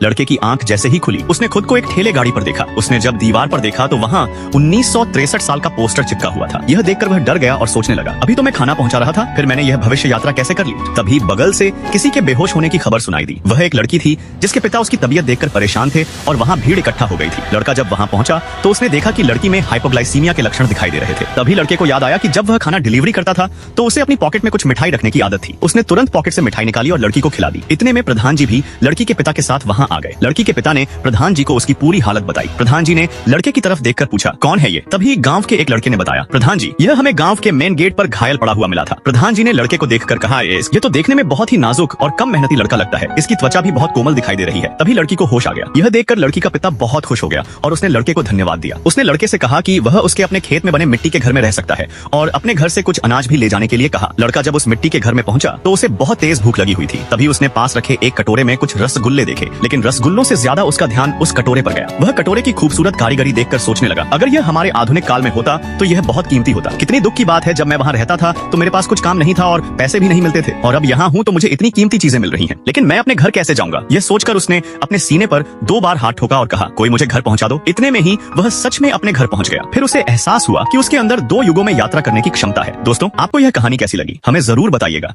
लड़के की आंख जैसे ही खुली उसने खुद को एक ठेले गाड़ी पर देखा। उसने जब दीवार पर देखा तो वहाँ 1963 साल का पोस्टर चिपका हुआ था। यह देखकर वह डर गया और सोचने लगा, अभी तो मैं खाना पहुंचा रहा था, फिर मैंने यह भविष्य यात्रा कैसे कर ली। तभी बगल से किसी के बेहोश होने की खबर सुनाई दी। वह एक लड़की थी जिसके पिता उसकी तबीयत देखकर परेशान थे और वहाँ भीड़ इकट्ठा हो गई थी। लड़का जब वहाँ पहुंचा तो उसने देखा कि लड़की में हाइपोग्लाइसीमिया के लक्षण दिखाई दे रहे थे। तभी लड़के को याद आया कि जब वह खाना डिलीवरी करता था तो उसे अपनी पॉकेट में कुछ मिठाई रखने की आदत थी। उसने तुरंत पॉकेट से मिठाई निकाली और लड़की को खिला दी। इतने में प्रधान जी भी लड़की के पिता के साथ वहाँ आ गए। लड़की के पिता ने प्रधान जी को उसकी पूरी हालत बताई। प्रधान जी ने लड़के की तरफ देखकर पूछा, कौन है ये? तभी गांव के एक लड़के ने बताया, प्रधान जी, यह हमें गांव के मेन गेट पर घायल पड़ा हुआ मिला था। प्रधान जी ने लड़के को देखकर कहा, ये तो देखने में बहुत ही नाजुक और कम मेहनती लड़का लगता है, इसकी त्वचा भी बहुत कोमल दिखाई दे रही है। तभी लड़की को होश आ गया। यह देखकर लड़की का पिता बहुत खुश हो गया और उसने लड़के को धन्यवाद दिया। उसने लड़के से कहा कि वह उसके अपने खेत में बने मिट्टी के घर में रह सकता है और अपने घर से कुछ अनाज भी ले जाने के लिए कहा। लड़का जब उस मिट्टी के घर में पहुंचा तो उसे बहुत तेज भूख लगी हुई थी। तभी उसने पास रखे एक कटोरे में कुछ रसगुल्ले देखे, लेकिन रसगुल्लों से ज्यादा उसका ध्यान उस कटोरे पर गया। वह कटोरे की खूबसूरत कारीगरी देखकर सोचने लगा, अगर यह हमारे आधुनिक काल में होता तो यह बहुत कीमती होता। कितनी दुख की बात है, जब मैं वहाँ रहता था तो मेरे पास कुछ काम नहीं था और पैसे भी नहीं मिलते थे, और अब यहाँ हूँ तो मुझे इतनी कीमती चीजें मिल रही हैं, लेकिन मैं अपने घर कैसे जाऊंगा? यह सोचकर उसने अपने सीने पर 2 बार हाथ ठोका और कहा, कोई मुझे घर पहुंचा दो। इतने में ही वह सच में अपने घर पहुंच गया। फिर उसे एहसास हुआ कि उसके अंदर 2 युगों में यात्रा करने की क्षमता है। दोस्तों, आपको यह कहानी कैसी लगी? हमें जरूर बताइएगा।